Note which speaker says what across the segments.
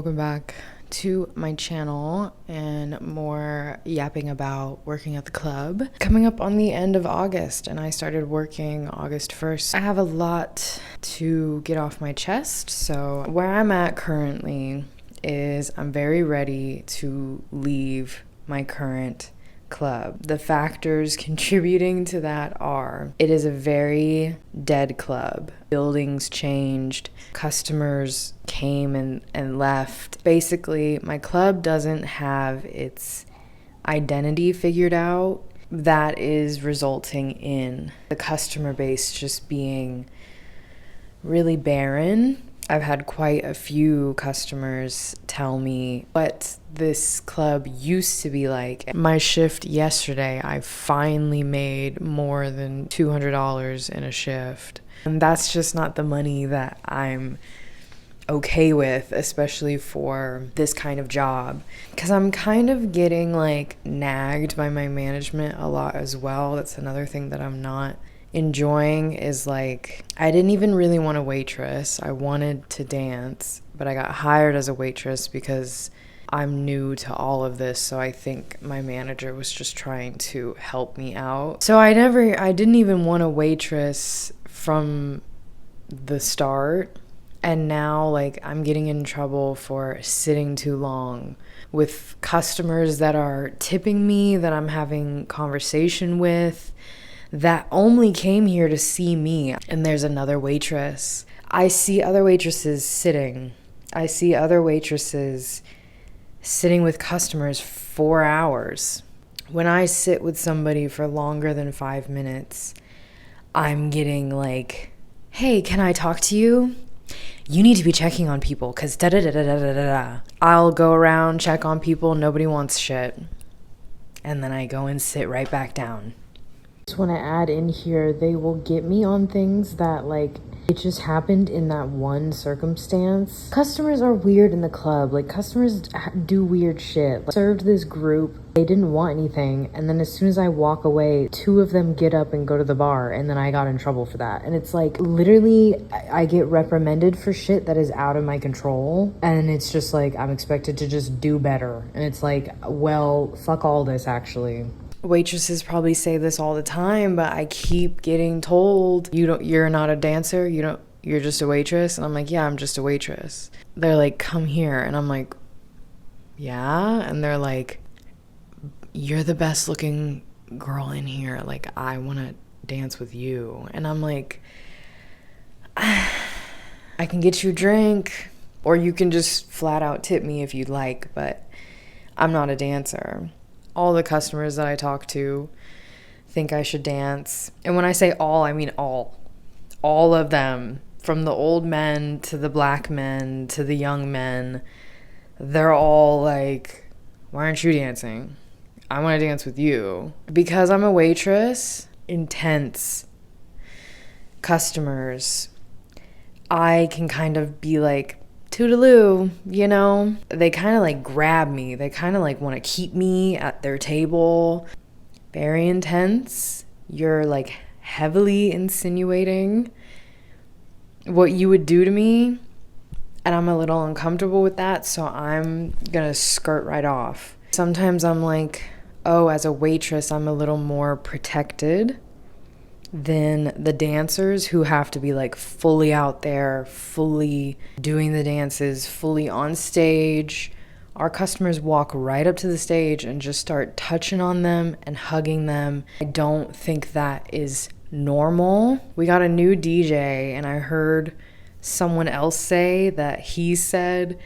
Speaker 1: welcome back to my channel and more yapping about working at the club. Coming up on the end of August, and I started working August 1st. I have a lot to get off my chest, so where I'm at currently is I'm very ready to leave my current club. The factors contributing to that are, it is a very dead club. Buildings changed, customers came and left. Basically, my club doesn't have its identity figured out. That is resulting in the customer base just being really barren. I've had quite a few customers tell me what this club used to be like. My shift yesterday, I finally made more than $200 in a shift. And that's just not the money that I'm okay with, especially for this kind of job. Because I'm kind of getting like nagged by my management a lot as well. That's another thing that I'm not enjoying is like, I didn't even really want to waitress. I wanted to dance, but I got hired as a waitress because I'm new to all of this. So I think my manager was just trying to help me out. So I didn't even want to waitress from the start. And now like I'm getting in trouble for sitting too long with customers that are tipping me, that I'm having conversation with, that only came here to see me. And there's another waitress. I see other waitresses sitting. I see other waitresses sitting with customers 4 hours. When I sit with somebody for longer than 5 minutes, I'm getting like, hey, can I talk to you? You need to be checking on people because da-da-da-da-da-da-da. I'll go around, check on people, nobody wants shit. And then I go and sit right back down. When I add in here, they will get me on things that like it just happened in that one circumstance. Customers are weird in the club. Like customers do weird shit. Like, served this group, they didn't want anything, and then as soon as I walk away, 2 of them get up and go to the bar, and then I got in trouble for that. And it's like literally I get reprimanded for shit that is out of my control, and it's just like I'm expected to just do better. And it's like, well, fuck all this actually. Waitresses probably say this all the time, but I keep getting told, you're not a dancer, you're just a waitress. And I'm like, yeah, I'm just a waitress. They're like, come here. And I'm like, yeah. And they're like, you're the best looking girl in here. Like, I want to dance with you. And I'm like, I can get you a drink, or you can just flat out tip me if you'd like, but I'm not a dancer. All the customers that I talk to think I should dance. And when I say all, I mean all. All of them, from the old men to the black men to the young men, they're all like, why aren't you dancing? I want to dance with you. Because I'm a waitress, intense customers, I can kind of be like, toodaloo, you know? They kind of like grab me. They kind of like want to keep me at their table. Very intense. You're like heavily insinuating what you would do to me, and I'm a little uncomfortable with that, so I'm gonna skirt right off. Sometimes I'm like, oh, as a waitress, I'm a little more protected than the dancers who have to be like fully out there, fully doing the dances, fully on stage. Our customers walk right up to the stage and just start touching on them and hugging them. I don't think that is normal. We got a new DJ, and I heard someone else say that he said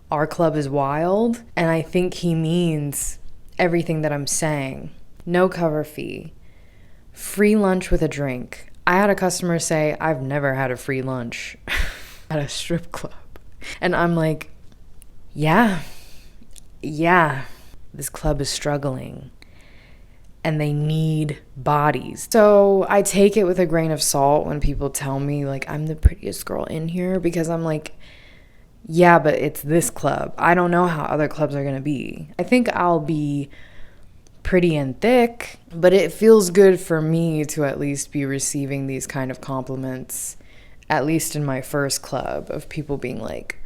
Speaker 1: our club is wild, and I think he means everything that I'm saying. No cover fee. Free lunch with a drink. I had a customer say, I've never had a free lunch at a strip club. And I'm like, yeah, this club is struggling and they need bodies. So I take it with a grain of salt when people tell me like I'm the prettiest girl in here, because I'm like, yeah, but it's this club. I don't know how other clubs are gonna be. I think I'll be pretty and thick, but it feels good for me to at least be receiving these kind of compliments, at least in my first club, of people being like,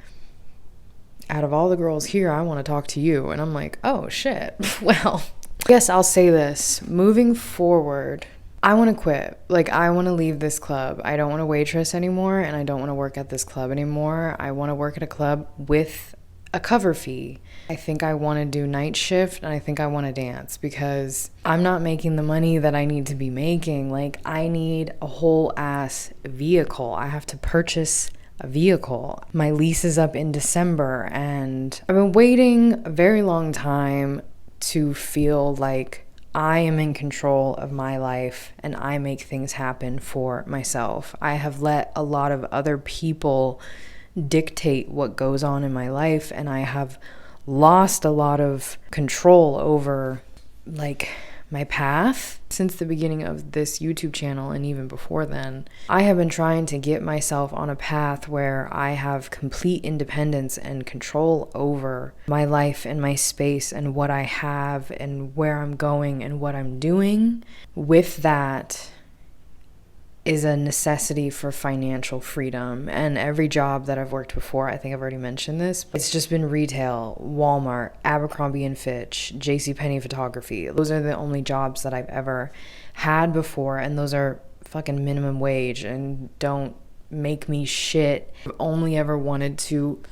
Speaker 1: out of all the girls here, I want to talk to you. And I'm like, oh shit. Well, I guess I'll say this. Moving forward, I want to quit. Like, I want to leave this club. I don't want to waitress anymore, and I don't want to work at this club anymore. I want to work at a club with a cover fee. I think I want to do night shift, and I think I want to dance because I'm not making the money that I need to be making. Like, I need a whole ass vehicle. I have to purchase a vehicle. My lease is up in December, and I've been waiting a very long time to feel like I am in control of my life and I make things happen for myself. I have let a lot of other people dictate what goes on in my life, and I have lost a lot of control over like my path since the beginning of this YouTube channel. And even before then, I have been trying to get myself on a path where I have complete independence and control over my life and my space and what I have and where I'm going and what I'm doing. With that is a necessity for financial freedom. And every job that I've worked before, I think I've already mentioned this, it's just been retail, Walmart, Abercrombie and Fitch, JCPenney photography. Those are the only jobs that I've ever had before, and those are fucking minimum wage and don't make me shit. I've only ever wanted to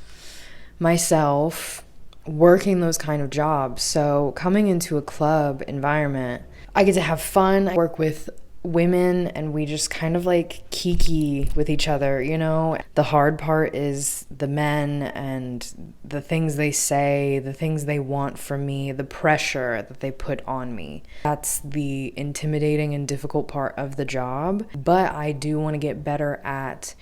Speaker 1: myself working those kind of jobs. So coming into a club environment, I get to have fun. I work with women and we just kind of like kiki with each other, you know. The hard part is the men and the things they say, the things they want from me, the pressure that they put on me. That's the intimidating and difficult part of the job. But I do want to get better at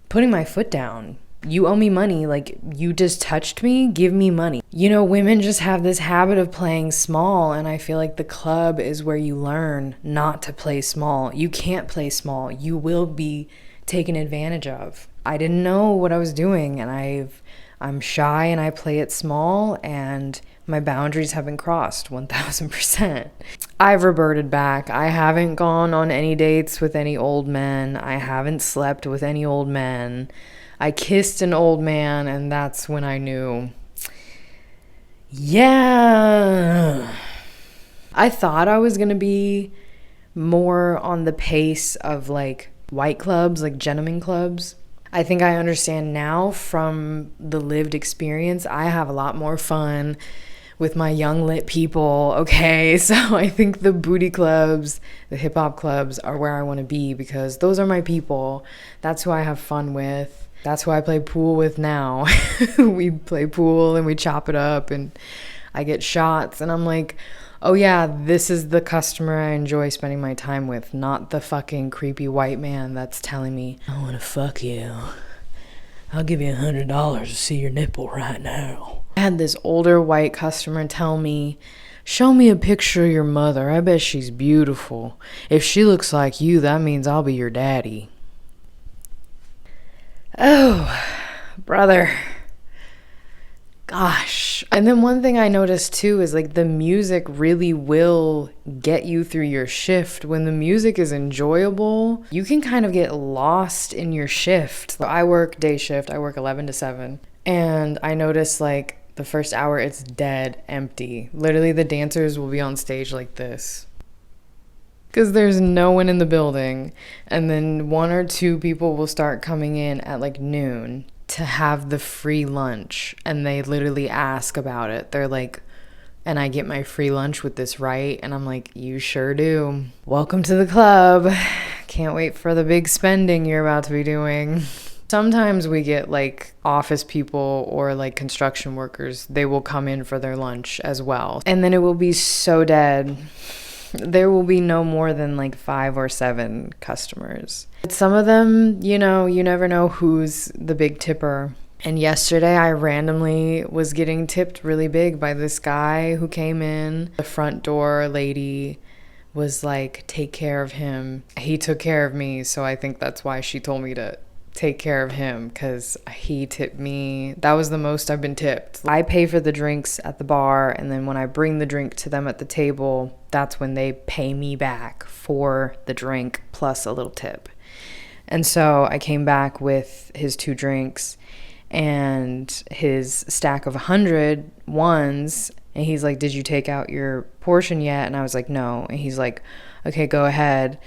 Speaker 1: putting my foot down. You owe me money, like you just touched me, give me money. You know, women just have this habit of playing small, and I feel like the club is where you learn not to play small. You can't play small. You will be taken advantage of. I didn't know what I was doing, and I'm shy and I play it small, and my boundaries have been crossed 1000%. I've reverted back. I haven't gone on any dates with any old men. I haven't slept with any old men. I kissed an old man, and that's when I knew, yeah. I thought I was gonna be more on the pace of like white clubs, like gentlemen clubs. I think I understand now from the lived experience. I have a lot more fun with my young lit people, okay? So I think the booty clubs, the hip hop clubs are where I want to be because those are my people. That's who I have fun with. That's who I play pool with now. We play pool and we chop it up and I get shots and I'm like, oh yeah, this is the customer I enjoy spending my time with, not the fucking creepy white man that's telling me, I want to fuck you. I'll give you $100 to see your nipple right now. I had this older white customer tell me, show me a picture of your mother. I bet she's beautiful. If she looks like you, that means I'll be your daddy. Oh, brother. Gosh. And then one thing I noticed too is like the music really will get you through your shift. When the music is enjoyable, you can kind of get lost in your shift. So I work day shift. I work 11 to 7. And I noticed like the first hour it's dead empty. Literally the dancers will be on stage like this, because there's no one in the building. And then 1 or 2 people will start coming in at like noon to have the free lunch. And they literally ask about it. They're like, and I get my free lunch with this, right? And I'm like, you sure do. Welcome to the club. Can't wait for the big spending you're about to be doing. Sometimes we get like office people or like construction workers. They will come in for their lunch as well. And then it will be so dead. There will be no more than like 5 or 7 customers. Some of them, you know, you never know who's the big tipper. And yesterday I randomly was getting tipped really big by this guy who came in. The front door lady was like, take care of him. He took care of me, so I think that's why she told me to take care of him, because he tipped me. That was the most I've been tipped. I pay for the drinks at the bar, and then when I bring the drink to them at the table, that's when they pay me back for the drink plus a little tip. And so I came back with his 2 drinks, and his stack of 100 ones. And he's like, did you take out your portion yet? And I was like, no. And he's like, okay, go ahead.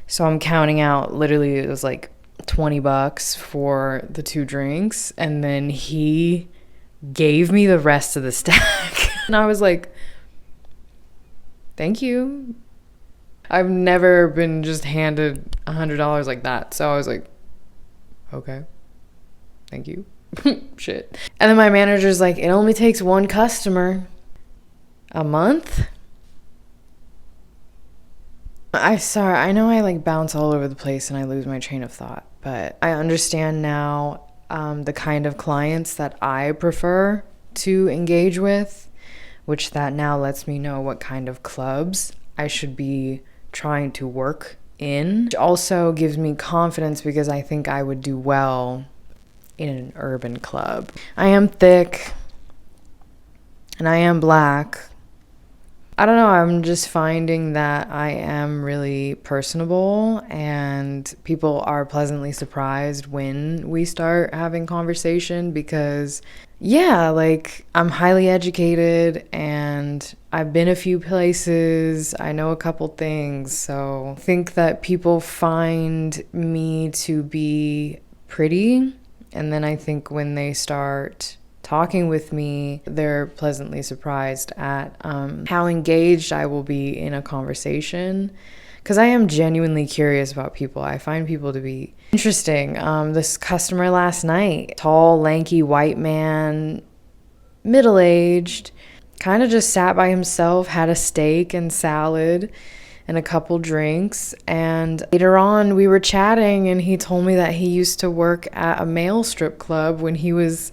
Speaker 1: So I'm counting out, literally it was like $20 for the 2 drinks. And then he gave me the rest of the stack. And I was like, thank you. I've never been just handed $100 like that. So I was like, okay, thank you. Shit. And then my manager's like, it only takes 1 customer a month. I know I like bounce all over the place and I lose my train of thought, but I understand now the kind of clients that I prefer to engage with, which that now lets me know what kind of clubs I should be trying to work in. It also gives me confidence because I think I would do well in an urban club. I am thick and I am black. I don't know, I'm just finding that I am really personable and people are pleasantly surprised when we start having conversation because, yeah, like I'm highly educated and I've been a few places, I know a couple things, so I think that people find me to be pretty, and then I think when they start talking with me, they're pleasantly surprised at how engaged I will be in a conversation, because I am genuinely curious about people. I find people to be interesting. This customer last night, tall, lanky, white man, middle-aged, kind of just sat by himself, had a steak and salad and a couple drinks, and later on we were chatting and he told me that he used to work at a male strip club when he was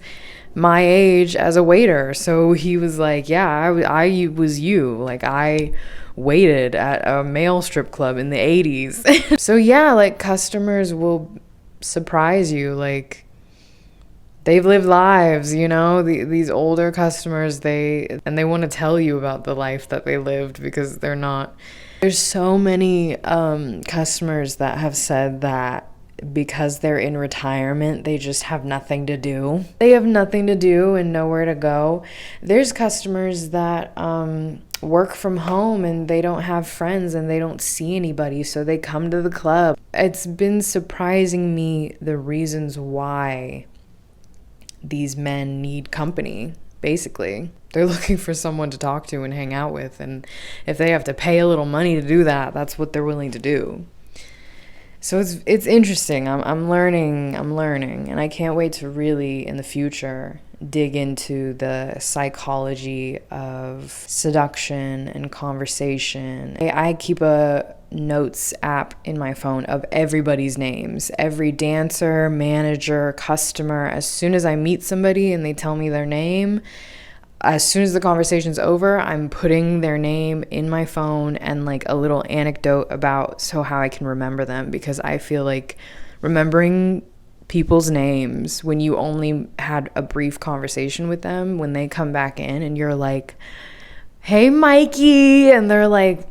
Speaker 1: my age as a waiter. So he was like, yeah, I was you. Like, I waited at a male strip club in the 80s. So yeah, like customers will surprise you. Like, they've lived lives, you know, these older customers, they want to tell you about the life that they lived because they're not. There's so many customers that have said that because they're in retirement, they just have nothing to do. They have nothing to do and nowhere to go. There's customers that work from home and they don't have friends and they don't see anybody, so they come to the club. It's been surprising me the reasons why these men need company, basically. They're looking for someone to talk to and hang out with, and if they have to pay a little money to do that, that's what they're willing to do. So it's interesting. I'm learning, and I can't wait to really, in the future, dig into the psychology of seduction and conversation. I keep a notes app in my phone of everybody's names, every dancer, manager, customer. As soon as I meet somebody and they tell me their name, as soon as the conversation's over, I'm putting their name in my phone and like a little anecdote about how I can remember them, because I feel like remembering people's names when you only had a brief conversation with them, when they come back in and you're like, hey Mikey, and they're like,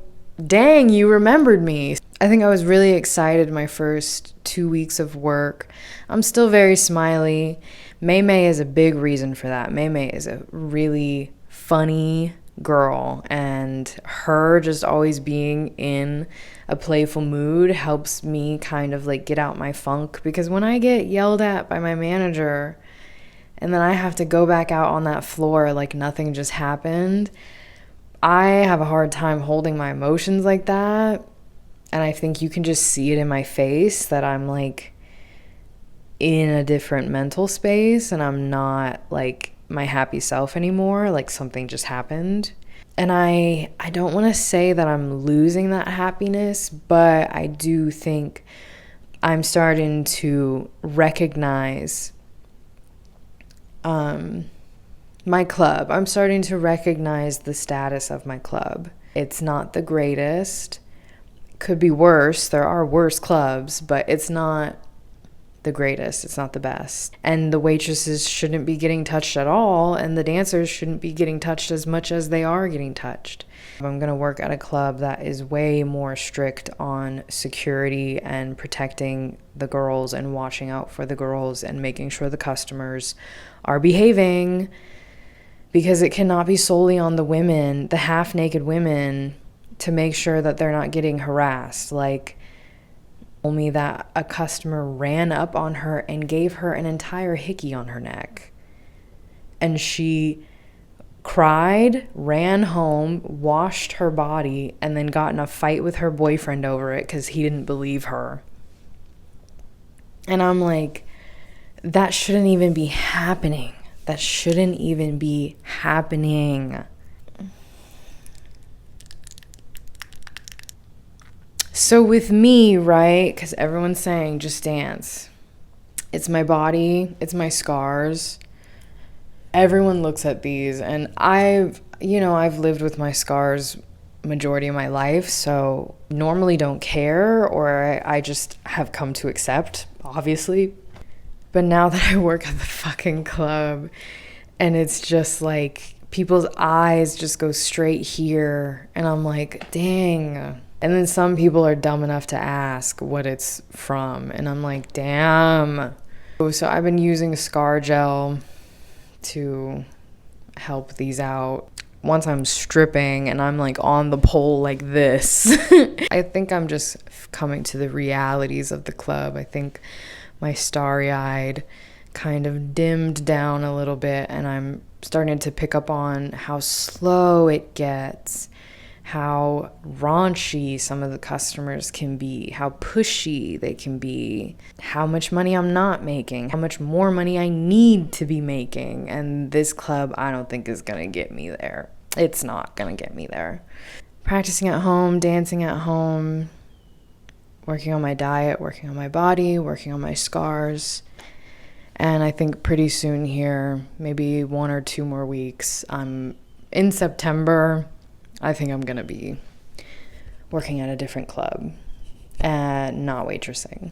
Speaker 1: dang, you remembered me. I think I was really excited my first 2 weeks of work. I'm still very smiley. May is a big reason for that. May is a really funny girl, and her just always being in a playful mood helps me kind of like get out my funk, because when I get yelled at by my manager and then I have to go back out on that floor like nothing just happened, I have a hard time holding my emotions like that. And I think you can just see it in my face that I'm like in a different mental space and I'm not like my happy self anymore, like something just happened. And I don't want to say that I'm losing that happiness, but I do think I'm starting to recognize my club. I'm starting to recognize the status of my club. It's not the greatest. Could be worse. There are worse clubs, but it's not the greatest. It's not the best. And the waitresses shouldn't be getting touched at all, and the dancers shouldn't be getting touched as much as they are getting touched. I'm going to work at a club that is way more strict on security and protecting the girls and watching out for the girls and making sure the customers are behaving, because it cannot be solely on the women, the half-naked women, to make sure that they're not getting harassed. Like, told me that a customer ran up on her and gave her an entire hickey on her neck. And she cried, ran home, washed her body, and then got in a fight with her boyfriend over it because he didn't believe her. And I'm like, that shouldn't even be happening. That shouldn't even be happening. So with me, right, because everyone's saying just dance. It's my body, it's my scars. Everyone looks at these, and I've lived with my scars majority of my life, so normally don't care, or I just have come to accept, obviously. But now that I work at the fucking club, and it's just like people's eyes just go straight here, and I'm like, dang. And then some people are dumb enough to ask what it's from, and I'm like, damn. So I've been using scar gel to help these out. Once I'm stripping and I'm like on the pole like this, I think I'm just coming to the realities of the club. I think my starry-eyed kind of dimmed down a little bit, and I'm starting to pick up on how slow it gets, how raunchy some of the customers can be, how pushy they can be, how much money I'm not making, how much more money I need to be making. And this club, I don't think is gonna get me there. It's not gonna get me there. Practicing at home, dancing at home, working on my diet, working on my body, working on my scars. And I think pretty soon here, maybe 1 or 2 more weeks, in September, I think I'm gonna be working at a different club and not waitressing.